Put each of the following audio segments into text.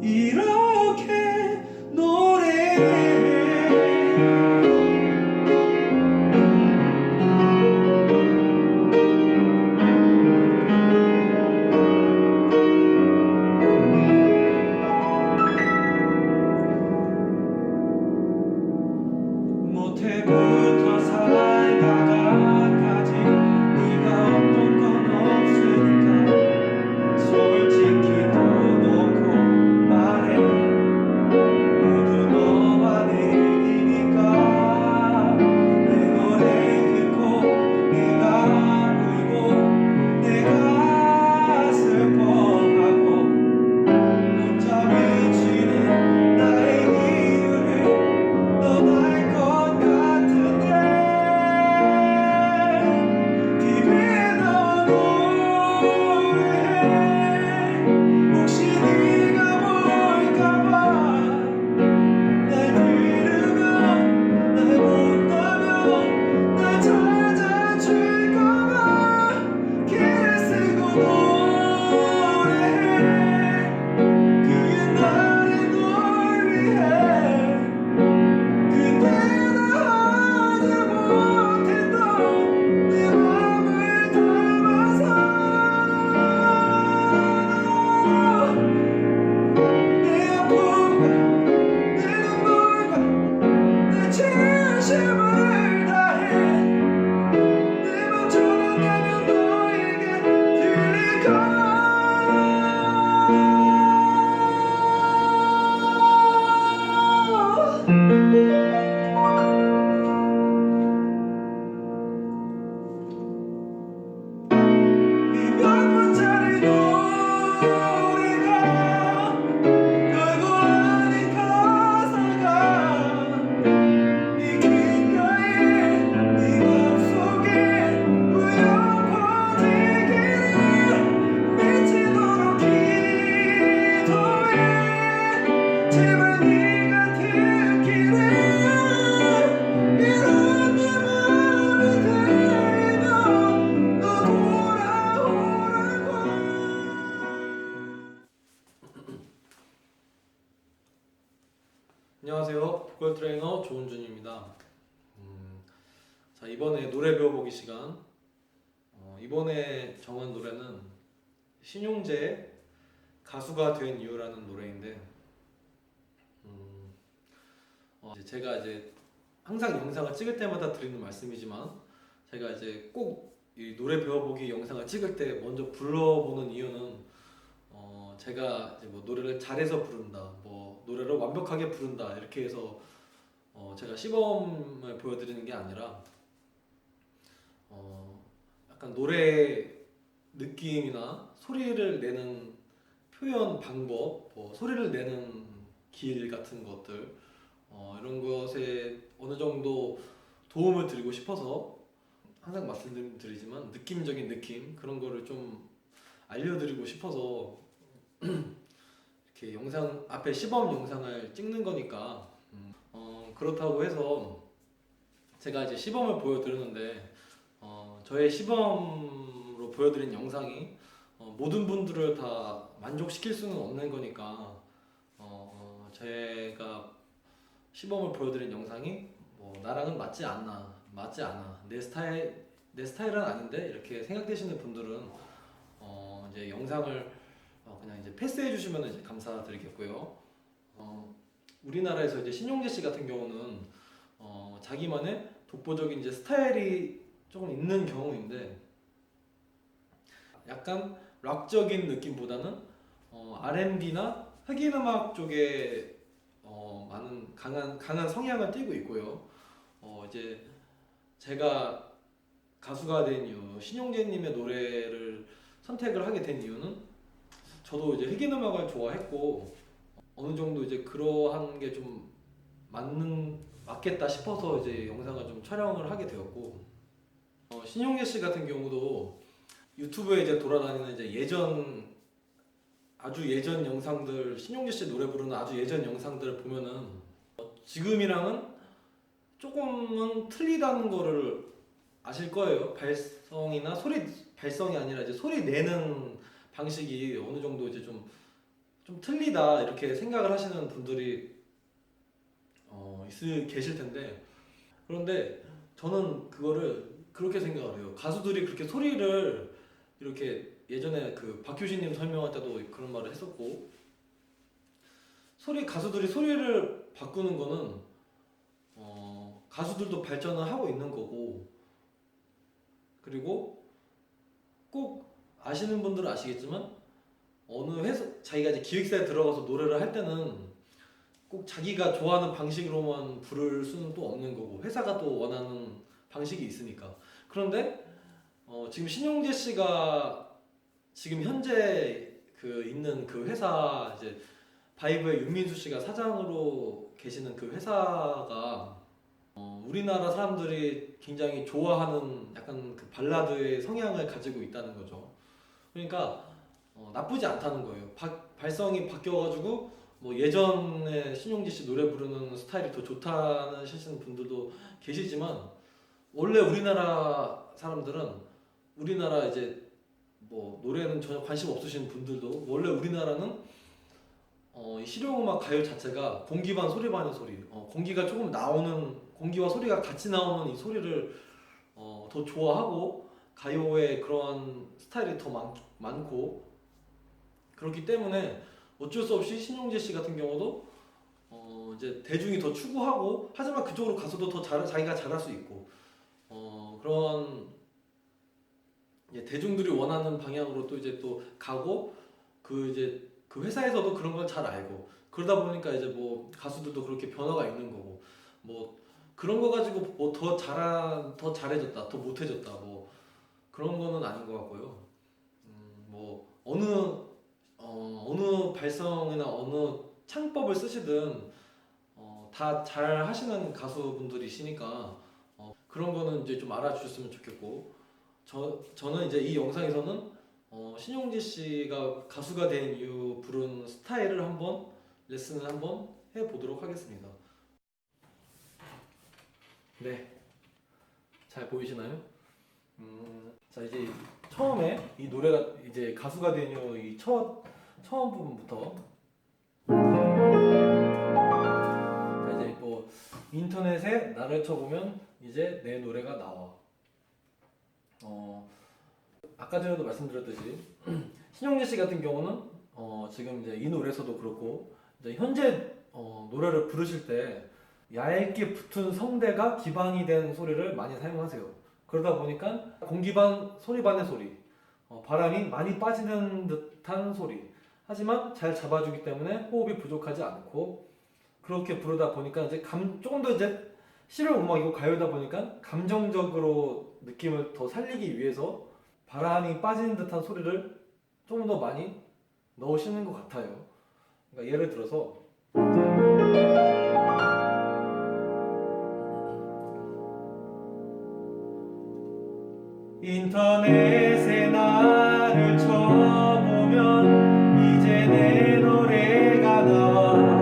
이렇게 노래해. 모태부터 살다가까지 네가 없던 건 없으니까 솔직히 터놓고 말해. 모두 너와 내 얘기니까. 내 노래 듣고 내가 울고 내가 슬퍼하고 혼자 외치는 나의 이유를 넌 알 것 같은데. TV에 나와 노래해. 혹시 네가 볼까봐. 날 들으면 날 본다면 날 찾아줄까봐 길을 쓰고 노래해. 그 옛날의 널 위해. 그때나 하지 못했던 내 맘을 담아서. 내 아픔과 내 눈물과 내 진심을 다해. 내 맘 전하면 너에게 들릴까. 이 몇 분짜리 노래가 별거 아닌 가사가 네 귓가에 네 맘속에 울려 퍼지기를 미치도록 기도해. 제발 네가 듣기를. 이런 네 말을 들으면 너 돌아오라고. 안녕하세요. 보컬 트레이너 조은준입니다. 자, 이번에 노래 배워보기 시간. 이번에 정한 노래는 신용재의 가수가 된 이유라는 노래인데, 이제 제가 이제 항상 영상을 찍을 때마다 드리는 말씀이지만, 제가 이제 꼭 이 노래 배워보기 영상을 찍을 때 먼저 불러보는 이유는, 제가 이제 뭐 노래를 잘해서 부른다, 뭐 노래를 완벽하게 부른다 이렇게 해서 제가 시범을 보여드리는 게 아니라, 약간 노래 느낌이나 소리를 내는 표현 방법, 뭐 소리를 내는 길 같은 것들, 이런 것에 어느 정도 도움을 드리고 싶어서 항상 말씀드리지만 느낌적인 느낌 그런 거를 좀 알려드리고 싶어서 이렇게 영상 앞에 시범 영상을 찍는 거니까, 그렇다고 해서 제가 이제 시범을 보여드렸는데, 저의 시범으로 보여드린 영상이 모든 분들을 다 만족시킬 수는 없는 거니까, 제가 시범을 보여드린 영상이 뭐 나랑은 맞지 않아 내 스타일은 아닌데 이렇게 생각되시는 분들은 이제 영상을 그냥 이제 패스해 주시면 이제 감사드리겠고요. 우리나라에서 이제 신용재 씨 같은 경우는 자기만의 독보적인 이제 스타일이 조금 있는 경우인데, 약간 락적인 느낌보다는 R&B나 흑인 음악 쪽에 많은 강한 성향을 띠고 있고요. 이제 제가 가수가 된 이유, 신용재님의 노래를 선택을 하게 된 이유는, 저도 이제 흑인 음악을 좋아했고 어느 정도 이제 그러한 게 좀 맞겠다 싶어서 이제 영상을 좀 촬영을 하게 되었고, 신용재 씨 같은 경우도 유튜브에 이제 돌아다니는 이제 아주 예전 영상들, 신용재 씨 노래 부르는 아주 예전 영상들을 보면은 지금이랑은 조금은 틀리다는 거를 아실 거예요. 발성이 아니라 이제 소리 내는 방식이 어느 정도 이제 좀 좀 틀리다 이렇게 생각을 하시는 분들이 계실 텐데, 그런데 저는 그거를 그렇게 생각을 해요. 가수들이 그렇게 소리를 이렇게 예전에 그 박효신님 설명할 때도 그런 말을 했었고, 가수들이 소리를 바꾸는 거는 가수들도 발전을 하고 있는 거고, 그리고 꼭 아시는 분들은 아시겠지만 어느 회사 자기가 이제 기획사에 들어가서 노래를 할 때는 꼭 자기가 좋아하는 방식으로만 부를 수는 또 없는 거고, 회사가 또 원하는 방식이 있으니까. 그런데 지금 신용재 씨가 지금 현재 그 있는 그 회사, 이제 바이브의 윤민수 씨가 사장으로 계시는 그 회사가 우리나라 사람들이 굉장히 좋아하는 약간 그 발라드의 성향을 가지고 있다는 거죠. 그러니까 나쁘지 않다는 거예요. 발성이 바뀌어가지고 뭐 예전에 신용지 씨 노래 부르는 스타일이 더 좋다는 하시는 분들도 계시지만, 원래 우리나라 사람들은, 우리나라 이제 뭐 노래는 전혀 관심 없으신 분들도, 원래 우리나라는 이 실용음악 가요 자체가 공기반 소리반의 소리, 공기가 조금 나오는, 공기와 소리가 같이 나오는 이 소리를 더 좋아하고, 가요의 그런 스타일이 더 많고, 그렇기 때문에 어쩔 수 없이 신용재 씨 같은 경우도 이제 대중이 더 추구하고, 하지만 그쪽으로 가서도 더 자기가 잘할 수 있고, 그런 이제 대중들이 원하는 방향으로 또 이제 또 가고, 이제 그 회사에서도 그런 걸 잘 알고, 그러다 보니까 이제 뭐 가수들도 그렇게 변화가 있는 거고, 뭐 그런 거 가지고 뭐 더 잘해졌다, 더 못해졌다, 뭐 그런 거는 아닌 것 같고요. 뭐 어느 발성이나 어느 창법을 쓰시든 다 잘 하시는 가수분들이시니까 그런 거는 이제 좀 알아주셨으면 좋겠고, 저는 이제 이 영상에서는 신용지 씨가 가수가 된 이후 부른 스타일을 레슨을 한번 해보도록 하겠습니다. 네, 잘 보이시나요? 자, 이제 처음에 이 노래가 이제 가수가 된 이후 이 처음 부분부터, 자, 이제 뭐 인터넷에 나를 쳐보면 이제 내 노래가 나와. 아까 전에도 말씀드렸듯이 신용재 씨 같은 경우는 지금 이제 이 노래에서도 그렇고, 이제 현재 노래를 부르실 때 얇게 붙은 성대가 기반이 된 소리를 많이 사용하세요. 그러다 보니까 공기반 소리반의 소리, 바람이 많이 빠지는 듯한 소리, 하지만 잘 잡아주기 때문에 호흡이 부족하지 않고, 그렇게 부르다 보니까 이제 조금 더 이제 실용음악이고 가요다 보니까 감정적으로 느낌을 더 살리기 위해서 바람이 빠지는 듯한 소리를 조금 더 많이 넣으시는 것 같아요. 그러니까 예를 들어서 인터넷에 나를 쳐보면 이제 내 노래가 나와.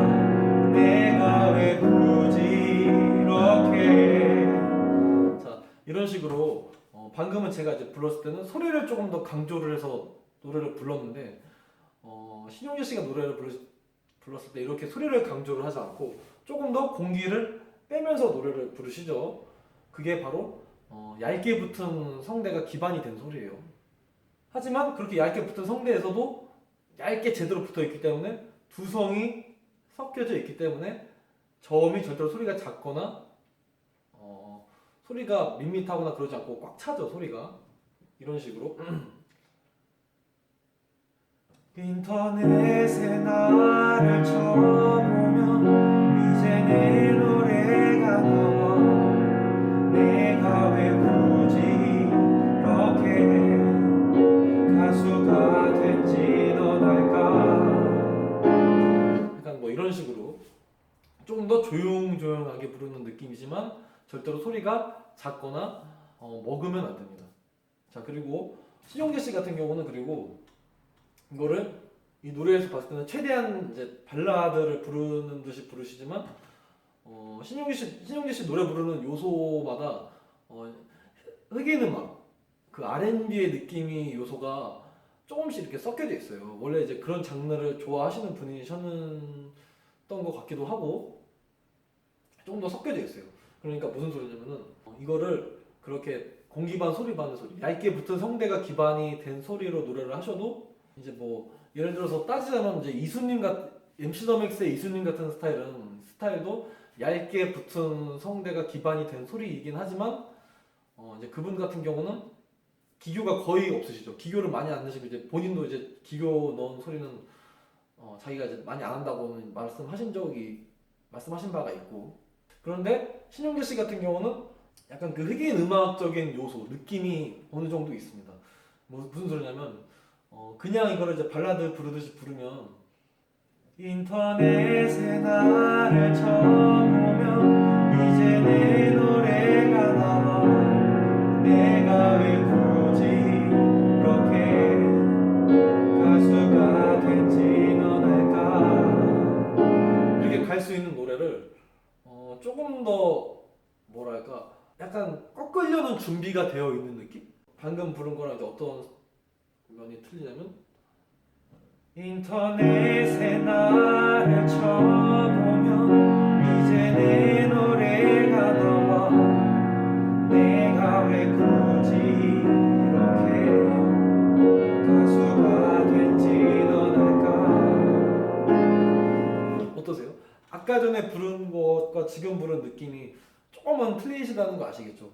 내가 왜 굳이 이렇게. 자, 이런 식으로 방금은 제가 이제 불렀을 때는 소리를 조금 더 강조를 해서 노래를 불렀는데, 신용재 씨가 노래를 불렀을 때 이렇게 소리를 강조를 하지 않고 조금 더 공기를 빼면서 노래를 부르시죠. 그게 바로 얇게 붙은 성대가 기반이 된 소리예요. 하지만 그렇게 얇게 붙은 성대에서도 얇게 제대로 붙어 있기 때문에 두성이 섞여져 있기 때문에 저음이 절대로 소리가 작거나 소리가 밋밋하거나 그러지 않고 꽉 차죠, 소리가. 이런 식으로. 인터넷에 나를 쳐보면 이제 내 노래가 나와. 내가 왜 굳이 이렇게 가수가 된지 넌 알까. 약간 뭐 이런 식으로 조금 더 조용조용하게 부르는 느낌이지만 절대로 소리가 작거나 먹으면 안 됩니다. 자, 그리고 신용재 씨 같은 경우는, 그리고 이거를 이 노래에서 봤을 때는 최대한 이제 발라드를 부르는 듯이 부르시지만, 신용재 씨 노래 부르는 요소마다 흑인 음악, 그 R&B의 느낌이 요소가 조금씩 이렇게 섞여져 있어요. 원래 이제 그런 장르를 좋아하시는 분이셨던 것 같기도 하고 조금 더 섞여져 있어요. 그러니까 무슨 소리냐면은 이거를 그렇게 공기반 소리반의 소리, 얇게 붙은 성대가 기반이 된 소리로 노래를 하셔도 이제 뭐 예를 들어서 따지자면 이제 이수님 MC 더 맥스의 이수님 같은 스타일도 얇게 붙은 성대가 기반이 된 소리이긴 하지만 이제 그분 같은 경우는 기교가 거의 없으시죠. 기교를 많이 안 넣으시고 이제 본인도 이제 기교 넣은 소리는 자기가 이제 많이 안 한다고는 말씀하신 바가 있고. 그런데 신용재 씨 같은 경우는 약간 그 흑인 음악적인 요소 느낌이 어느 정도 있습니다. 무슨 소리냐면 그냥 이거를 이제 발라드 부르듯이 부르면 인터넷에 나를 쳐보면 이제 내 노래가 나와 내가 왜 굳이 그렇게 가수가 된지 넌 알까. 이렇게 갈 수 있는 노래를 조금 더 뭐랄까 약간 꺾으려는 준비가 되어 있는 느낌? 방금 부른 거랑 이제 어떤 면이 틀리냐면 인터넷에 나를 쳐보면 이제 내 노래가 나와 내가 왜 굳이 이렇게 가수가 된지 넌 알까. 어떠세요? 아까 전에 부른 것과 지금 부른 느낌이 조금은 틀리시다는 거 아시겠죠?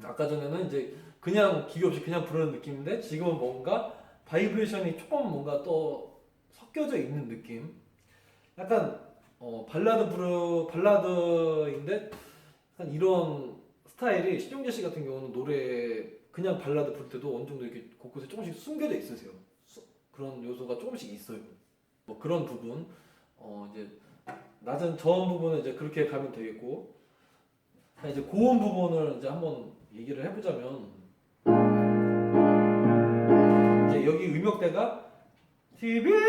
아까 전에는 이제 그냥 기교 없이 그냥 부르는 느낌인데 지금은 뭔가 바이브레이션이 조금 뭔가 또 섞여져 있는 느낌. 약간 발라드인데 약간 이런 스타일이 신용재 씨 같은 경우는 노래 그냥 발라드 부를 때도 어느 정도 이렇게 곳곳에 조금씩 숨겨져 있으세요. 그런 요소가 조금씩 있어요. 뭐 그런 부분 이제 낮은 저음 부분은 이제 그렇게 가면 되겠고 이제 고음 부분을 이제 한번 얘기를 해보자면 이제 여기 음역대가 TV에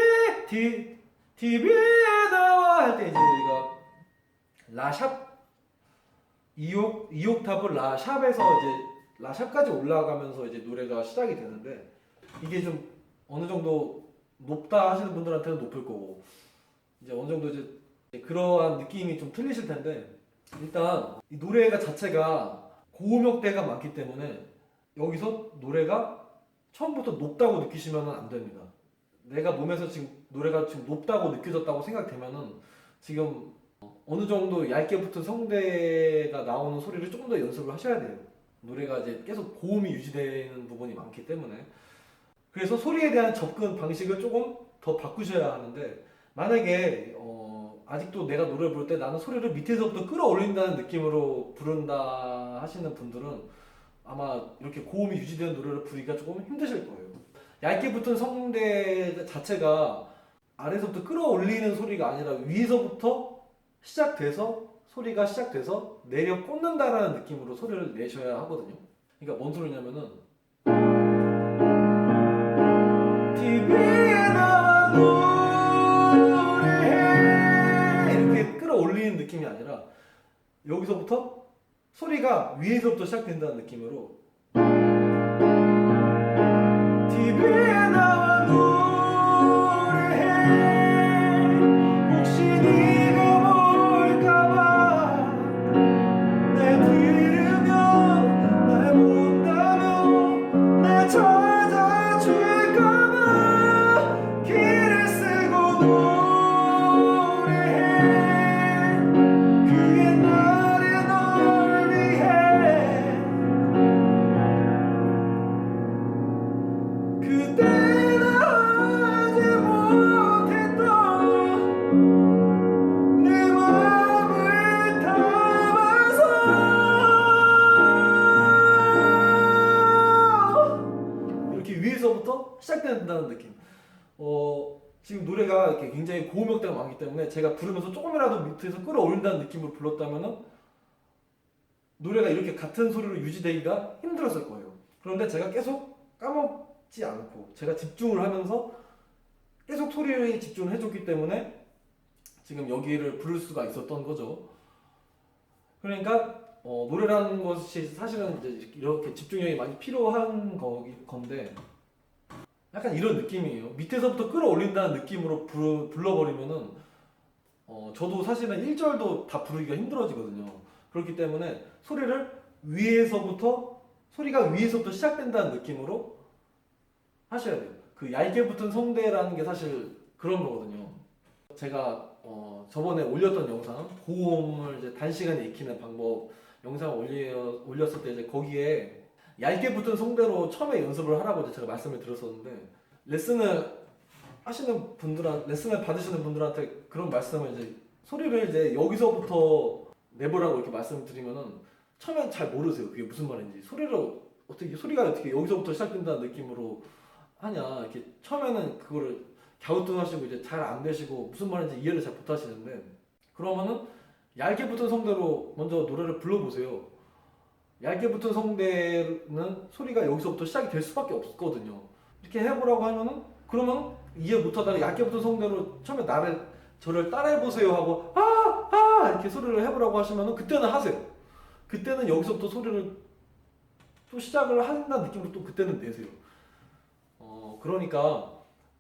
나와 할 때 이제 우리가 라샵 2옥타브 라샵에서 이제 라샵까지 올라가면서 이제 노래가 시작이 되는데 이게 좀 어느 정도 높다 하시는 분들한테는 높을 거고 이제 어느 정도 이제 그러한 느낌이 좀 틀리실 텐데 일단 이 노래가 자체가 고음역대가 많기 때문에 여기서 노래가 처음부터 높다고 느끼시면 안 됩니다. 내가 몸에서 지금 노래가 지금 높다고 느껴졌다고 생각되면은 지금 어느 정도 얇게 붙은 성대가 나오는 소리를 조금 더 연습을 하셔야 돼요. 노래가 이제 계속 고음이 유지되는 부분이 많기 때문에 그래서 소리에 대한 접근 방식을 조금 더 바꾸셔야 하는데 만약에 아직도 내가 노래를 부를 때 나는 소리를 밑에서부터 끌어올린다는 느낌으로 부른다 하시는 분들은 아마 이렇게 고음이 유지되는 노래를 부르기가 조금 힘드실 거예요. 얇게 붙은 성대 자체가 아래서부터 끌어올리는 소리가 아니라 위에서부터 소리가 시작돼서 내려 꽂는다라는 느낌으로 소리를 내셔야 하거든요. 그러니까 뭔 소리냐면은 TV에 나와 노래해 이렇게 끌어올리는 느낌이 아니라 여기서부터 소리가 위에서부터 시작된다는 느낌으로 TV에 나와 노래해 혹시 네가 볼까봐 날 들으면 날 본다며 날 찾아줄까봐 길을 쓰고 노래해 그 옛날의 널 위해 그때나 하지 못했던 내 맘을 담아서 이렇게 위에서부터 시작된다는 느낌. 지금 노래가 이렇게 굉장히 고음역대가 많기 때문에 제가 부르면서 조금이라도 밑에서 끌어올린다는 느낌으로 불렀다면은 노래가 이렇게 같은 소리로 유지되기가 힘들었을 거예요. 그런데 제가 계속 까먹지 않고 제가 집중을 하면서 계속 소리에 집중을 해줬기 때문에 지금 여기를 부를 수가 있었던 거죠. 그러니까 노래라는 것이 사실은 이제 이렇게 집중력이 많이 필요한 건데 약간 이런 느낌이에요. 밑에서부터 끌어올린다는 느낌으로 불러버리면은 저도 사실은 1절도 다 부르기가 힘들어지거든요. 그렇기 때문에 소리가 위에서부터 시작된다는 느낌으로 하셔야 돼요. 그 얇게 붙은 성대라는 게 사실 그런 거거든요. 제가 저번에 올렸던 영상 고음을 이제 단시간에 익히는 방법 영상 올렸을 때 이제 거기에 얇게 붙은 성대로 처음에 연습을 하라고 이제 제가 말씀을 드렸었는데 레슨을 받으시는 분들한테 그런 말씀을 이제 소리를 이제 여기서부터 내보라고 이렇게 말씀을 드리면은 처음엔 잘 모르세요. 그게 무슨 말인지. 소리가 어떻게 여기서부터 시작된다는 느낌으로 하냐. 이렇게 처음에는 그거를 갸우뚱하시고 이제 잘 안 되시고 무슨 말인지 이해를 잘 못 하시는데 그러면은 얇게 붙은 성대로 먼저 노래를 불러보세요. 얇게 붙은 성대는 소리가 여기서부터 시작이 될 수밖에 없거든요. 이렇게 해보라고 하면은 그러면 이해 못하다가 얇게 붙은 성대로 처음에 저를 따라해보세요 하고 이렇게 소리를 해보라고 하시면은 그때는 하세요. 그때는 여기서부터 소리를 또 시작을 한다는 느낌으로 또 그때는 내세요. 그러니까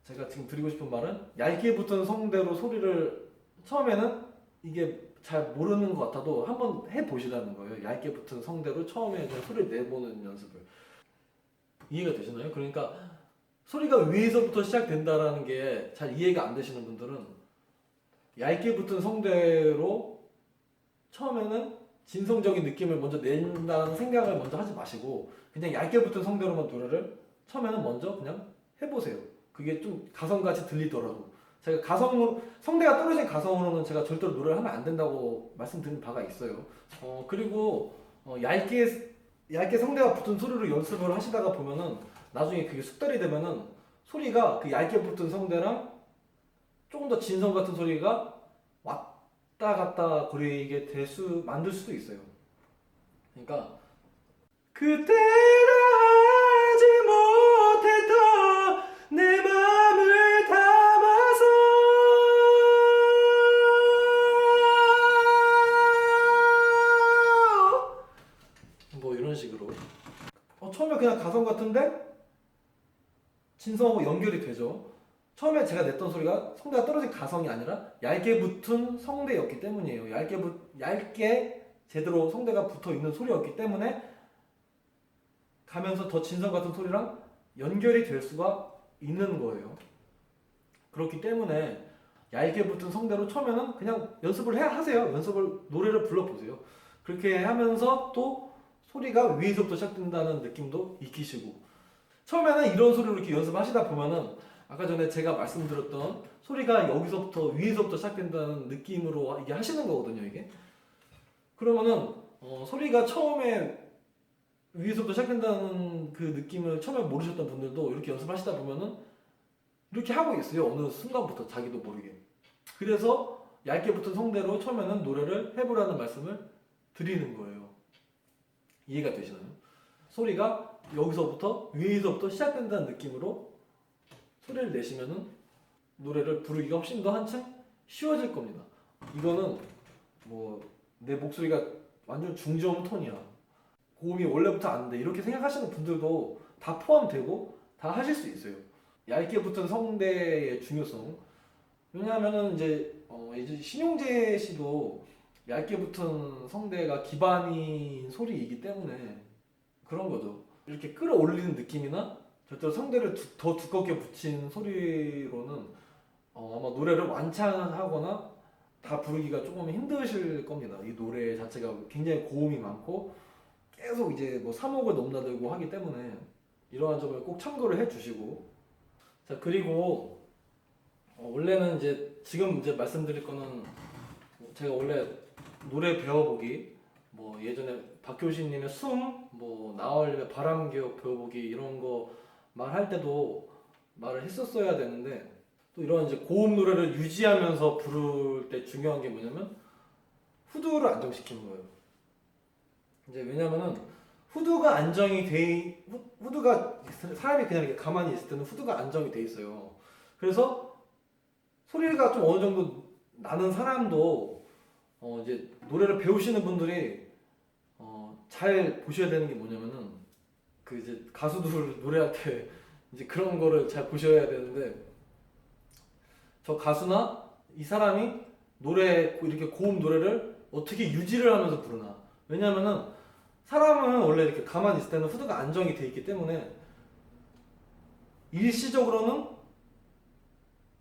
제가 지금 드리고 싶은 말은 얇게 붙은 성대로 소리를 처음에는 이게 잘 모르는 것 같아도 한번 해보시라는 거예요. 얇게 붙은 성대로 처음에 그냥 소리를 내보는 연습을. 이해가 되시나요? 그러니까 소리가 위에서부터 시작된다라는 게 잘 이해가 안 되시는 분들은 얇게 붙은 성대로 처음에는 진성적인 느낌을 먼저 낸다는 생각을 먼저 하지 마시고 그냥 얇게 붙은 성대로만 노래를 처음에는 먼저 그냥 해보세요. 그게 좀 가성같이 들리더라도 제가 성대가 떨어진 가성으로는 제가 절대로 노래를 하면 안 된다고 말씀드린 바가 있어요. 그리고 얇게 성대가 붙은 소리로 연습을 하시다가 보면은 나중에 그게 숙달이 되면은 소리가 그 얇게 붙은 성대랑 조금 더 진성 같은 소리가 왔다 갔다 거리게 만들 수도 있어요. 그러니까 그때나 하지 못했던 내 맘을 담아서 뭐 이런 식으로 처음에 그냥 가성 같은데 진성하고 연결이 되죠. 처음에 제가 냈던 소리가 성대가 떨어진 가성이 아니라 얇게 붙은 성대였기 때문이에요. 얇게 제대로 성대가 붙어 있는 소리였기 때문에 가면서 더 진성 같은 소리랑 연결이 될 수가 있는 거예요. 그렇기 때문에 얇게 붙은 성대로 처음에는 그냥 하세요. 노래를 불러보세요. 그렇게 하면서 또 소리가 위에서부터 시작된다는 느낌도 익히시고 처음에는 이런 소리로 이렇게 연습하시다 보면은 아까 전에 제가 말씀드렸던 소리가 위에서부터 시작된다는 느낌으로 이게 하시는 거거든요, 이게. 그러면은 소리가 처음에 위에서부터 시작된다는 그 느낌을 처음에 모르셨던 분들도 이렇게 연습하시다 보면은 이렇게 하고 있어요. 어느 순간부터 자기도 모르게. 그래서 얇게 붙은 성대로 처음에는 노래를 해보라는 말씀을 드리는 거예요. 이해가 되시나요? 소리가 위에서부터 시작된다는 느낌으로 소리를 내시면은 노래를 부르기가 훨씬 더 한층 쉬워질 겁니다. 이거는 내 목소리가 완전 중저음 톤이야. 고음이 원래부터 안 돼. 이렇게 생각하시는 분들도 다 포함되고 다 하실 수 있어요. 얇게 붙은 성대의 중요성. 왜냐하면은 이제 신용재 씨도 얇게 붙은 성대가 기반인 소리이기 때문에 그런 거죠. 이렇게 끌어올리는 느낌이나 절대로 성대를 더 두껍게 붙인 소리로는 아마 노래를 완창하거나 다 부르기가 조금 힘드실 겁니다. 이 노래 자체가 굉장히 고음이 많고 계속 이제 3억을 넘나들고 하기 때문에 이러한 점을 꼭 참고를 해주시고 자 그리고 원래는 지금 말씀드릴 거는 제가 원래 노래 배워보기 예전에 박효신님의 숨 나얼림의 바람기억 배워보기 이런 거 말할 때도 말을 했었어야 되는데 또 이런 고음 노래를 유지하면서 부를 때 중요한 게 뭐냐면 후두를 안정시키는 거예요. 왜냐면은 후두가 사람이 그냥 이렇게 가만히 있을 때는 후두가 안정이 돼 있어요. 그래서 소리가 좀 어느 정도 나는 사람도 노래를 배우시는 분들이 잘 보셔야 되는 게 뭐냐면은 가수들 노래할 때 이제 그런 거를 잘 보셔야 되는데, 저 가수나 이 사람이 노래 이렇게 고음 노래를 어떻게 유지를 하면서 부르나. 왜냐면은 사람은 원래 이렇게 가만히 있을 때는 후두가 안정이 돼 있기 때문에 일시적으로는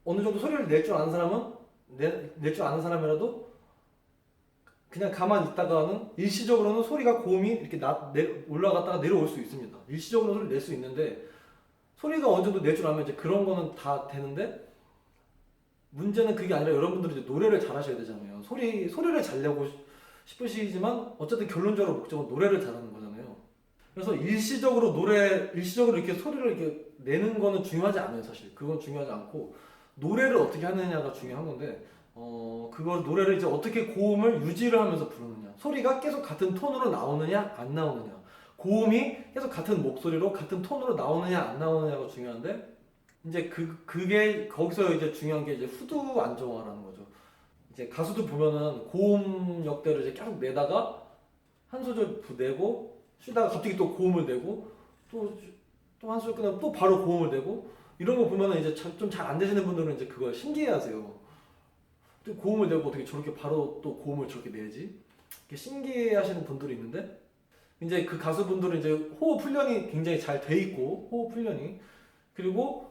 어느 정도 소리를 낼 줄 아는 사람은 낼 줄 아는 사람이라도 그냥 가만히 있다가는 일시적으로는 소리가 고음이 이렇게 올라갔다가 내려올 수 있습니다. 일시적으로 소리를 낼 수 있는데 소리가 어느 정도 낼 줄 알면 이제 그런 거는 다 되는데, 문제는 그게 아니라 여러분들이 이제 노래를 잘 하셔야 되잖아요. 소리를 잘 내고 싶으시지만 어쨌든 결론적으로 목적은 노래를 잘하는 거잖아요. 그래서 일시적으로 이렇게 소리를 이렇게 내는 거는 중요하지 않아요, 사실. 그건 중요하지 않고 노래를 어떻게 하느냐가 중요한 건데, 그걸 노래를 이제 어떻게 고음을 유지를 하면서 부르느냐, 소리가 계속 같은 톤으로 나오느냐 안 나오느냐, 고음이 계속 같은 목소리로 같은 톤으로 나오느냐 안 나오느냐가 중요한데, 이제 그게 거기서 이제 중요한 게 이제 후두 안정화라는 거죠. 이제 가수도 보면은 고음 역대를 이제 계속 내다가 한 소절 내고 쉬다가 갑자기 또 고음을 내고 또 한 소절 끝나고 또 바로 고음을 내고, 이런 거 보면은 이제 좀 잘 안 되시는 분들은 이제 그걸 신기해하세요. 또 고음을 내고 어떻게 저렇게 바로 또 고음을 저렇게 내지? 이렇게 신기해하시는 분들이 있는데, 이제 그 가수분들은 이제 호흡 훈련이 굉장히 잘 돼 있고, 호흡 훈련이, 그리고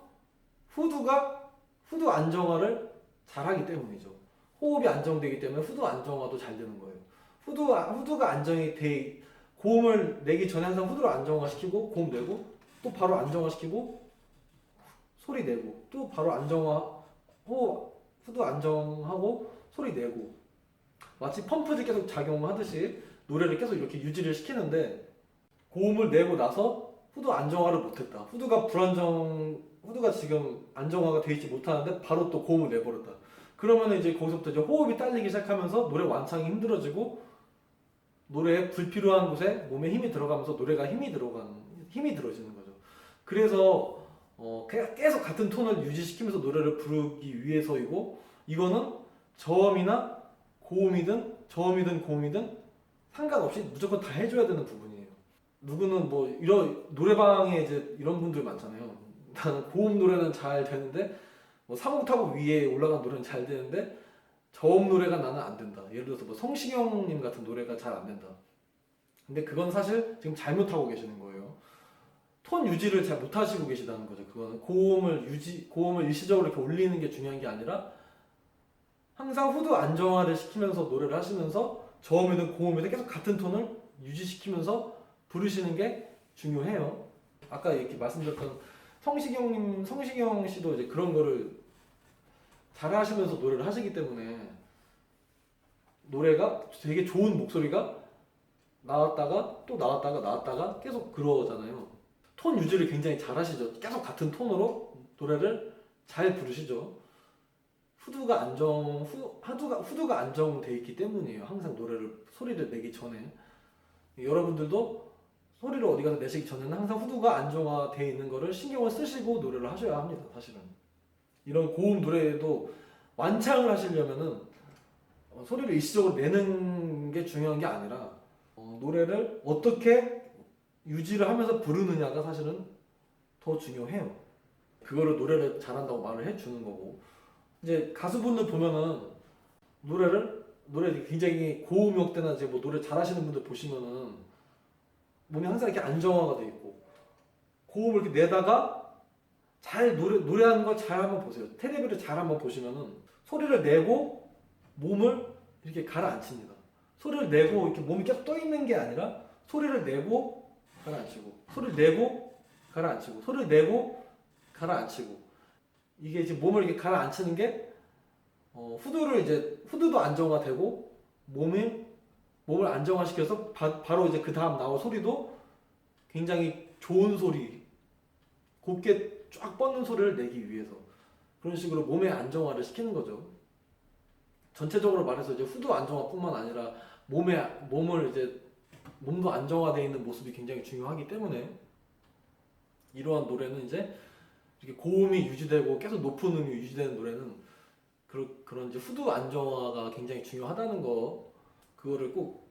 후두 안정화를 잘하기 때문이죠. 호흡이 안정되기 때문에 후두 안정화도 잘 되는 거예요. 후두가 안정이 돼, 고음을 내기 전에 항상 후두를 안정화시키고 고음 내고 또 바로 안정화시키고 소리 내고 또 바로 후두 안정하고 소리 내고, 마치 펌프를 계속 작용하듯이 노래를 계속 이렇게 유지를 시키는데, 고음을 내고 나서 후두 안정화를 못했다. 후두가 지금 안정화가 되어 있지 못하는데 바로 또 고음을 내버렸다. 그러면 이제 거기서부터 이제 호흡이 딸리기 시작하면서 노래 완창이 힘들어지고, 노래에 불필요한 곳에 몸에 힘이 들어가면서 노래가 힘이 들어지는 거죠. 그래서 계속 같은 톤을 유지시키면서 노래를 부르기 위해서이고, 이거는 저음이나 저음이든 고음이든 상관없이 무조건 다 해줘야 되는 부분이에요. 누구는 뭐 이런 노래방에 이제 이런 분들 많잖아요. 나는 고음 노래는 잘 되는데 뭐 3옥타브 위에 올라간 노래는 잘 되는데 저음 노래가 나는 안 된다. 예를 들어서 뭐 성시경님 같은 노래가 잘 안 된다. 근데 그건 사실 지금 잘못하고 계시는 거예요. 톤 유지를 잘 못하시고 계시다는 거죠. 그거는 고음을 일시적으로 이렇게 올리는 게 중요한 게 아니라 항상 후두 안정화를 시키면서 노래를 하시면서 저음이든 고음이든 계속 같은 톤을 유지시키면서 부르시는 게 중요해요. 아까 이렇게 말씀드렸던 성시경 씨도 이제 그런 거를 잘 하시면서 노래를 하시기 때문에 노래가 되게 좋은 목소리가 나왔다가 계속 그러잖아요. 톤 유지를 굉장히 잘 하시죠. 계속 같은 톤으로 노래를 잘 부르시죠. 후두가 안정돼 있기 때문이에요. 항상 소리를 내기 전에. 여러분들도 소리를 어디 가서 내시기 전에는 항상 후두가 안정화되어 있는 거를 신경을 쓰시고 노래를 하셔야 합니다. 사실은 이런 고음 노래에도 완창을 하시려면은 소리를 일시적으로 내는 게 중요한 게 아니라 노래를 어떻게 유지를 하면서 부르느냐가 사실은 더 중요해요. 그거를 노래를 잘한다고 말을 해주는 거고, 이제 가수분들 보면은 노래 굉장히 고음 역대나 이제 뭐 노래 잘하시는 분들 보시면은 몸이 항상 이렇게 안정화가 돼 있고, 고음을 이렇게 내다가 잘 노래하는 거 잘 한번 보세요. 텔레비를 잘 한번 보시면은 소리를 내고 몸을 이렇게 가라앉힙니다. 소리를 내고 이렇게 몸이 계속 떠 있는 게 아니라 소리를 내고 가라앉히고, 소리를 내고 가라앉히고, 소리를 내고 가라앉히고, 이게 이제 몸을 이렇게 가라앉히는 게 후두도 안정화되고 몸을 안정화시켜서 바로 이제 그 다음 나올 소리도 굉장히 좋은 소리, 곱게 쫙 뻗는 소리를 내기 위해서 그런 식으로 몸의 안정화를 시키는 거죠. 전체적으로 말해서 이제 후두 안정화뿐만 아니라 몸도 안정화되어 있는 모습이 굉장히 중요하기 때문에, 이러한 노래는 이제 이렇게 고음이 유지되고 계속 높은 음이 유지되는 노래는 그런 이제 후두 안정화가 굉장히 중요하다는 거, 그거를 꼭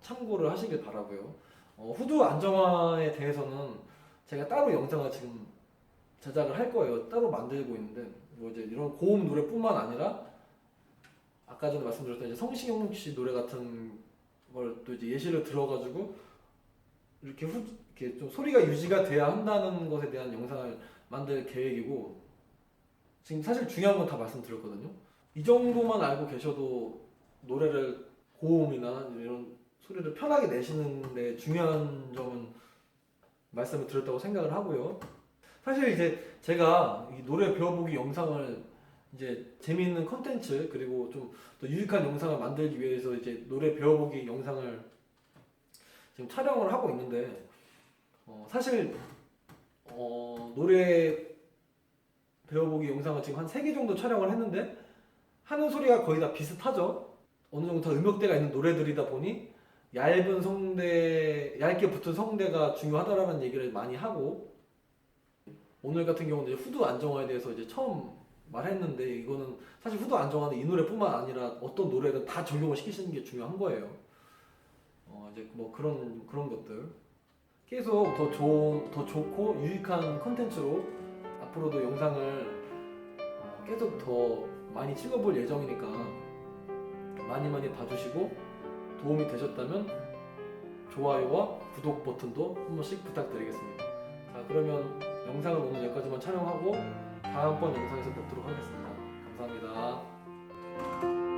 참고를 하시길 바라고요. 후두 안정화에 대해서는 제가 따로 영상을 지금 제작을 할 거예요. 따로 만들고 있는데 뭐 이제 이런 고음 노래뿐만 아니라 아까 전에 말씀드렸던 이제 성시경 씨 노래 같은 걸 또 이제 예시를 들어가지고 이렇게 좀 소리가 유지가 돼야 한다는 것에 대한 영상을 만들 계획이고, 지금 사실 중요한 건 다 말씀드렸거든요. 이 정도만 알고 계셔도 노래를 고음이나 이런 소리를 편하게 내시는데 중요한 점은 말씀을 드렸다고 생각을 하고요. 사실 이제 제가 이 노래 배워보기 영상을 이제 재미있는 컨텐츠 그리고 좀 더 유익한 영상을 만들기 위해서 이제 노래 배워보기 영상을 지금 촬영을 하고 있는데 사실 노래 배워보기 영상을 지금 한 3개 정도 촬영을 했는데 하는 소리가 거의 다 비슷하죠. 어느 정도 다 음역대가 있는 노래들이다 보니 얇은 성대, 얇게 붙은 성대가 중요하다라는 얘기를 많이 하고, 오늘 같은 경우는 이제 후두 안정화에 대해서 이제 처음 말했는데, 이거는 사실 후두 안정화는 이 노래뿐만 아니라 어떤 노래든 다 적용을 시키시는 게 중요한 거예요. 이제 뭐 그런 것들 계속 더 좋고 유익한 컨텐츠로 앞으로도 영상을 계속 더 많이 찍어볼 예정이니까 많이 봐주시고, 도움이 되셨다면 좋아요와 구독 버튼도 한 번씩 부탁드리겠습니다. 자, 그러면 영상은 오늘 여기까지만 촬영하고 다음번 영상에서 뵙도록 하겠습니다. 감사합니다.